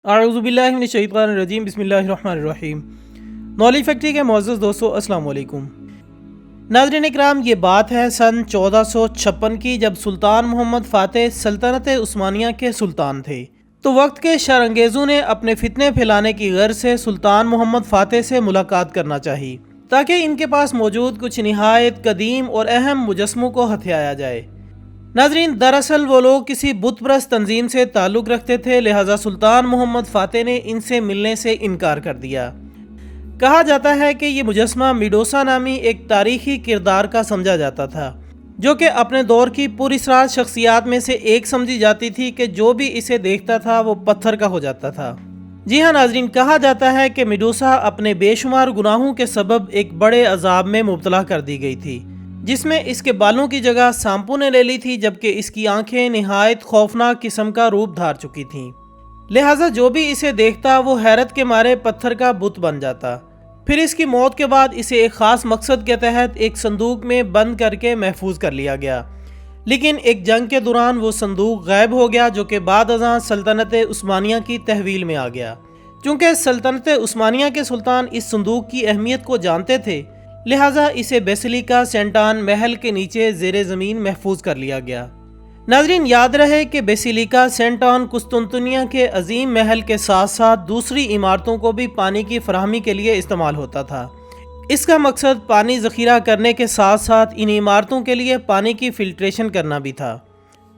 اعوذ باللہ من الشیطان الرجیم، بسم اللہ الرحمن الرحیم۔ نالج فیکٹری کے معزز دوستو، السلام علیکم۔ ناظرین اکرام، یہ بات ہے سن 1456 کی، جب سلطان محمد فاتح سلطنت عثمانیہ کے سلطان تھے۔ تو وقت کے شر انگیزوں نے اپنے فتنے پھیلانے کی غرض سے سلطان محمد فاتح سے ملاقات کرنا چاہی، تاکہ ان کے پاس موجود کچھ نہایت قدیم اور اہم مجسموں کو ہتھیایا جائے۔ ناظرین، دراصل وہ لوگ کسی بت پرست تنظیم سے تعلق رکھتے تھے، لہٰذا سلطان محمد فاتح نے ان سے ملنے سے انکار کر دیا۔ کہا جاتا ہے کہ یہ مجسمہ میڈوسا نامی ایک تاریخی کردار کا سمجھا جاتا تھا، جو کہ اپنے دور کی پراسرار شخصیات میں سے ایک سمجھی جاتی تھی کہ جو بھی اسے دیکھتا تھا وہ پتھر کا ہو جاتا تھا۔ جی ہاں ناظرین، کہا جاتا ہے کہ میڈوسا اپنے بے شمار گناہوں کے سبب ایک بڑے عذاب میں مبتلا کر دی گئی تھی، جس میں اس کے بالوں کی جگہ سانپوں نے لے لی تھی، جبکہ اس کی آنکھیں نہایت خوفناک قسم کا روپ دھار چکی تھیں۔ لہٰذا جو بھی اسے دیکھتا وہ حیرت کے مارے پتھر کا بت بن جاتا۔ پھر اس کی موت کے بعد اسے ایک خاص مقصد کے تحت ایک صندوق میں بند کر کے محفوظ کر لیا گیا، لیکن ایک جنگ کے دوران وہ صندوق غائب ہو گیا، جو کہ بعد ازاں سلطنت عثمانیہ کی تحویل میں آ گیا۔ چونکہ سلطنت عثمانیہ کے سلطان اس صندوق کی اہمیت کو جانتے تھے، لہٰذا اسے بیسیلیکا سینٹان محل کے نیچے زیر زمین محفوظ کر لیا گیا۔ ناظرین، یاد رہے کہ بیسیلیکا سینٹان قسطنطنیہ کے عظیم محل کے ساتھ ساتھ دوسری عمارتوں کو بھی پانی کی فراہمی کے لیے استعمال ہوتا تھا۔ اس کا مقصد پانی ذخیرہ کرنے کے ساتھ ساتھ ان عمارتوں کے لیے پانی کی فلٹریشن کرنا بھی تھا۔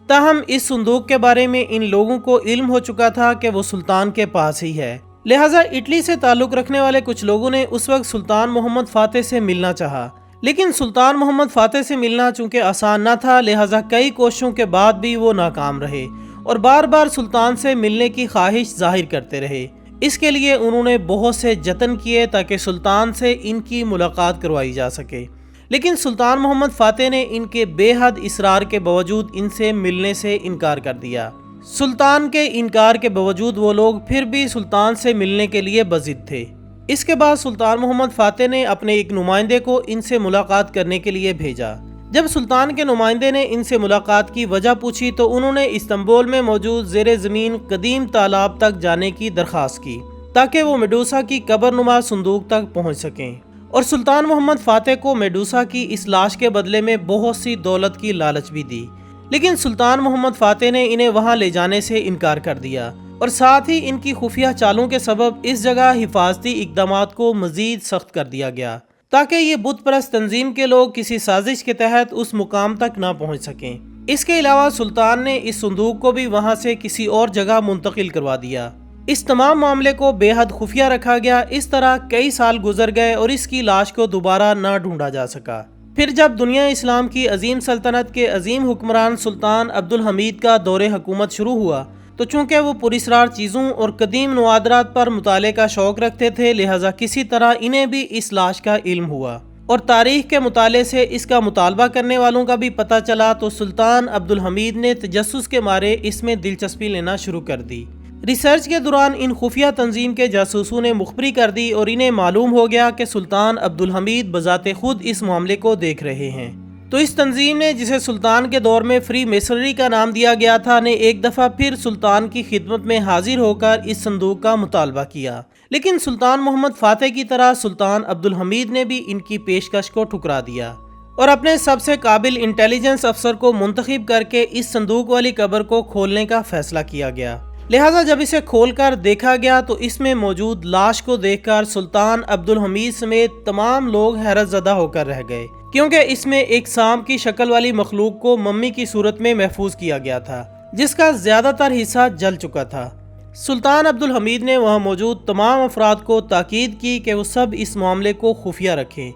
تاہم اس صندوق کے بارے میں ان لوگوں کو علم ہو چکا تھا کہ وہ سلطان کے پاس ہی ہے، لہٰذا اٹلی سے تعلق رکھنے والے کچھ لوگوں نے اس وقت سلطان محمد فاتح سے ملنا چاہا، لیکن سلطان محمد فاتح سے ملنا چونکہ آسان نہ تھا، لہٰذا کئی کوششوں کے بعد بھی وہ ناکام رہے اور بار بار سلطان سے ملنے کی خواہش ظاہر کرتے رہے۔ اس کے لیے انہوں نے بہت سے جتن کیے تاکہ سلطان سے ان کی ملاقات کروائی جا سکے، لیکن سلطان محمد فاتح نے ان کے بے حد اصرار کے باوجود ان سے ملنے سے انکار کر دیا۔ سلطان کے انکار کے باوجود وہ لوگ پھر بھی سلطان سے ملنے کے لیے بضد تھے۔ اس کے بعد سلطان محمد فاتح نے اپنے ایک نمائندے کو ان سے ملاقات کرنے کے لیے بھیجا۔ جب سلطان کے نمائندے نے ان سے ملاقات کی وجہ پوچھی تو انہوں نے استنبول میں موجود زیر زمین قدیم تالاب تک جانے کی درخواست کی، تاکہ وہ میڈوسا کی قبر نما صندوق تک پہنچ سکیں، اور سلطان محمد فاتح کو میڈوسا کی اس لاش کے بدلے میں بہت سی دولت کی لالچ بھی دی، لیکن سلطان محمد فاتح نے انہیں وہاں لے جانے سے انکار کر دیا، اور ساتھ ہی ان کی خفیہ چالوں کے سبب اس جگہ حفاظتی اقدامات کو مزید سخت کر دیا گیا، تاکہ یہ بت پرست تنظیم کے لوگ کسی سازش کے تحت اس مقام تک نہ پہنچ سکیں۔ اس کے علاوہ سلطان نے اس صندوق کو بھی وہاں سے کسی اور جگہ منتقل کروا دیا۔ اس تمام معاملے کو بے حد خفیہ رکھا گیا۔ اس طرح کئی سال گزر گئے اور اس کی لاش کو دوبارہ نہ ڈھونڈا جا سکا۔ پھر جب دنیا اسلام کی عظیم سلطنت کے عظیم حکمران سلطان عبدالحمید کا دور حکومت شروع ہوا، تو چونکہ وہ پراسرار چیزوں اور قدیم نوادرات پر مطالعے کا شوق رکھتے تھے، لہٰذا کسی طرح انہیں بھی اس لاش کا علم ہوا، اور تاریخ کے مطالعے سے اس کا مطالبہ کرنے والوں کا بھی پتہ چلا، تو سلطان عبدالحمید نے تجسس کے مارے اس میں دلچسپی لینا شروع کر دی۔ ریسرچ کے دوران ان خفیہ تنظیم کے جاسوسوں نے مخبری کر دی اور انہیں معلوم ہو گیا کہ سلطان عبدالحمید بذات خود اس معاملے کو دیکھ رہے ہیں۔ تو اس تنظیم نے، جسے سلطان کے دور میں فری میسنری کا نام دیا گیا تھا، نے ایک دفعہ پھر سلطان کی خدمت میں حاضر ہو کر اس صندوق کا مطالبہ کیا، لیکن سلطان محمد فاتح کی طرح سلطان عبدالحمید نے بھی ان کی پیشکش کو ٹھکرا دیا، اور اپنے سب سے قابل انٹیلیجنس افسر کو منتخب کر کے اس صندوق والی قبر کو کھولنے کا فیصلہ کیا گیا۔ لہٰذا جب اسے کھول کر دیکھا گیا تو اس میں موجود لاش کو دیکھ کر سلطان عبدالحمید سمیت تمام لوگ حیرت زدہ ہو کر رہ گئے، کیونکہ اس میں ایک سانپ کی شکل والی مخلوق کو ممی کی صورت میں محفوظ کیا گیا تھا، جس کا زیادہ تر حصہ جل چکا تھا۔ سلطان عبدالحمید نے وہاں موجود تمام افراد کو تاکید کی کہ وہ سب اس معاملے کو خفیہ رکھیں،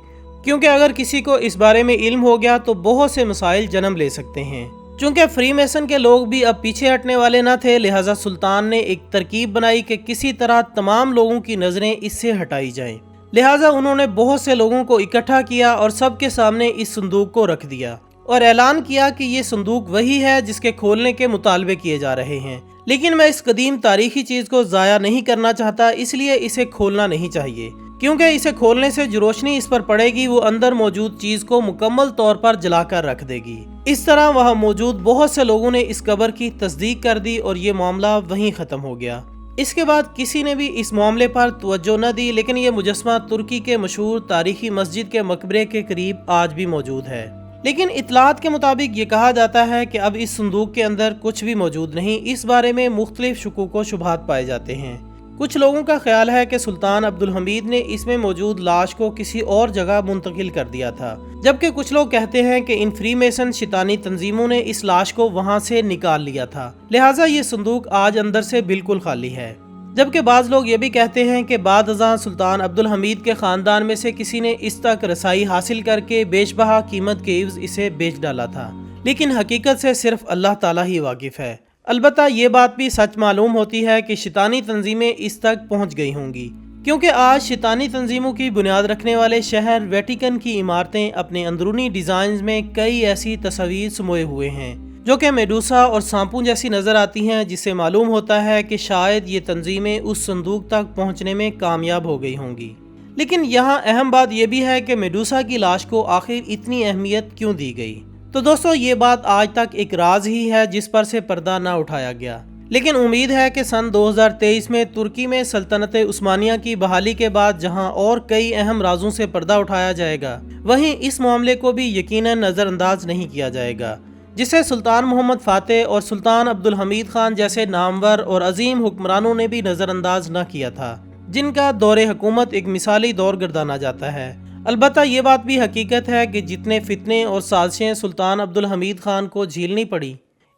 کیونکہ اگر کسی کو اس بارے میں علم ہو گیا تو بہت سے مسائل جنم لے سکتے ہیں۔ چونکہ فری میسن کے لوگ بھی اب پیچھے ہٹنے والے نہ تھے، لہٰذا سلطان نے ایک ترکیب بنائی کہ کسی طرح تمام لوگوں کی نظریں اس سے ہٹائی جائیں۔ لہٰذا انہوں نے بہت سے لوگوں کو اکٹھا کیا اور سب کے سامنے اس صندوق کو رکھ دیا، اور اعلان کیا کہ یہ صندوق وہی ہے جس کے کھولنے کے مطالبے کیے جا رہے ہیں، لیکن میں اس قدیم تاریخی چیز کو ضائع نہیں کرنا چاہتا، اس لیے اسے کھولنا نہیں چاہیے، کیونکہ اسے کھولنے سے جو روشنی اس پر پڑے گی وہ اندر موجود چیز کو مکمل طور پر جلا کر رکھ دے گی۔ اس طرح وہاں موجود بہت سے لوگوں نے اس قبر کی تصدیق کر دی اور یہ معاملہ وہیں ختم ہو گیا۔ اس کے بعد کسی نے بھی اس معاملے پر توجہ نہ دی، لیکن یہ مجسمہ ترکی کے مشہور تاریخی مسجد کے مقبرے کے قریب آج بھی موجود ہے۔ لیکن اطلاعات کے مطابق یہ کہا جاتا ہے کہ اب اس صندوق کے اندر کچھ بھی موجود نہیں۔ اس بارے میں مختلف شکوک و شبہات پائے جاتے ہیں۔ کچھ لوگوں کا خیال ہے کہ سلطان عبدالحمید نے اس میں موجود لاش کو کسی اور جگہ منتقل کر دیا تھا، جبکہ کچھ لوگ کہتے ہیں کہ ان فری میسن شیطانی تنظیموں نے اس لاش کو وہاں سے نکال لیا تھا، لہٰذا یہ صندوق آج اندر سے بالکل خالی ہے۔ جبکہ بعض لوگ یہ بھی کہتے ہیں کہ بعد ازاں سلطان عبدالحمید کے خاندان میں سے کسی نے اس تک رسائی حاصل کر کے بیش بہا قیمت کے عوض اسے بیچ ڈالا تھا، لیکن حقیقت سے صرف اللہ تعالیٰ ہی واقف ہے۔ البتہ یہ بات بھی سچ معلوم ہوتی ہے کہ شیطانی تنظیمیں اس تک پہنچ گئی ہوں گی، کیونکہ آج شیطانی تنظیموں کی بنیاد رکھنے والے شہر ویٹیکن کی عمارتیں اپنے اندرونی ڈیزائنز میں کئی ایسی تصاویر سموئے ہوئے ہیں جو کہ میڈوسا اور سانپوں جیسی نظر آتی ہیں، جس سے معلوم ہوتا ہے کہ شاید یہ تنظیمیں اس صندوق تک پہنچنے میں کامیاب ہو گئی ہوں گی۔ لیکن یہاں اہم بات یہ بھی ہے کہ میڈوسا کی لاش کو آخر اتنی اہمیت کیوں دی گئی؟ تو دوستو، یہ بات آج تک ایک راز ہی ہے جس پر سے پردہ نہ اٹھایا گیا، لیکن امید ہے کہ سن 2023 میں ترکی میں سلطنت عثمانیہ کی بحالی کے بعد جہاں اور کئی اہم رازوں سے پردہ اٹھایا جائے گا، وہیں اس معاملے کو بھی یقیناً نظر انداز نہیں کیا جائے گا، جسے سلطان محمد فاتح اور سلطان عبدالحمید خان جیسے نامور اور عظیم حکمرانوں نے بھی نظر انداز نہ کیا تھا، جن کا دور حکومت ایک مثالی دور گردانا جاتا ہے۔ البتہ یہ بات بھی حقیقت ہے کہ جتنے فتنے اور سازشیں سلطان عبدالحمید خان کو جھیلنی پڑی،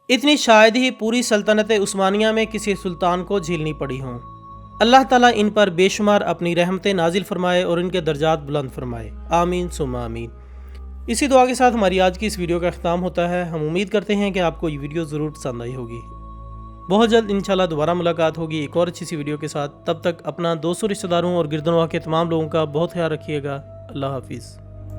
اتنی شاید ہی پوری سلطنت عثمانیہ میں کسی سلطان کو جھیلنی پڑی ہوں۔ اللہ تعالیٰ ان پر بے شمار اپنی رحمتیں نازل فرمائے اور ان کے درجات بلند فرمائے، آمین ثم آمین۔ اسی دعا کے ساتھ ہماری آج کی اس ویڈیو کا اختتام ہوتا ہے۔ ہم امید کرتے ہیں کہ آپ کو یہ ویڈیو ضرور پسند آئی ہوگی۔ بہت جلد انشاءاللہ دوبارہ ملاقات ہوگی ایک اور اچھی سی ویڈیو کے ساتھ۔ تب تک اپنا دوستوں، رشتہ داروں اور گرد و نواح کے تمام لوگوں کا بہت خیال رکھیے گا۔ اللہ حافظ۔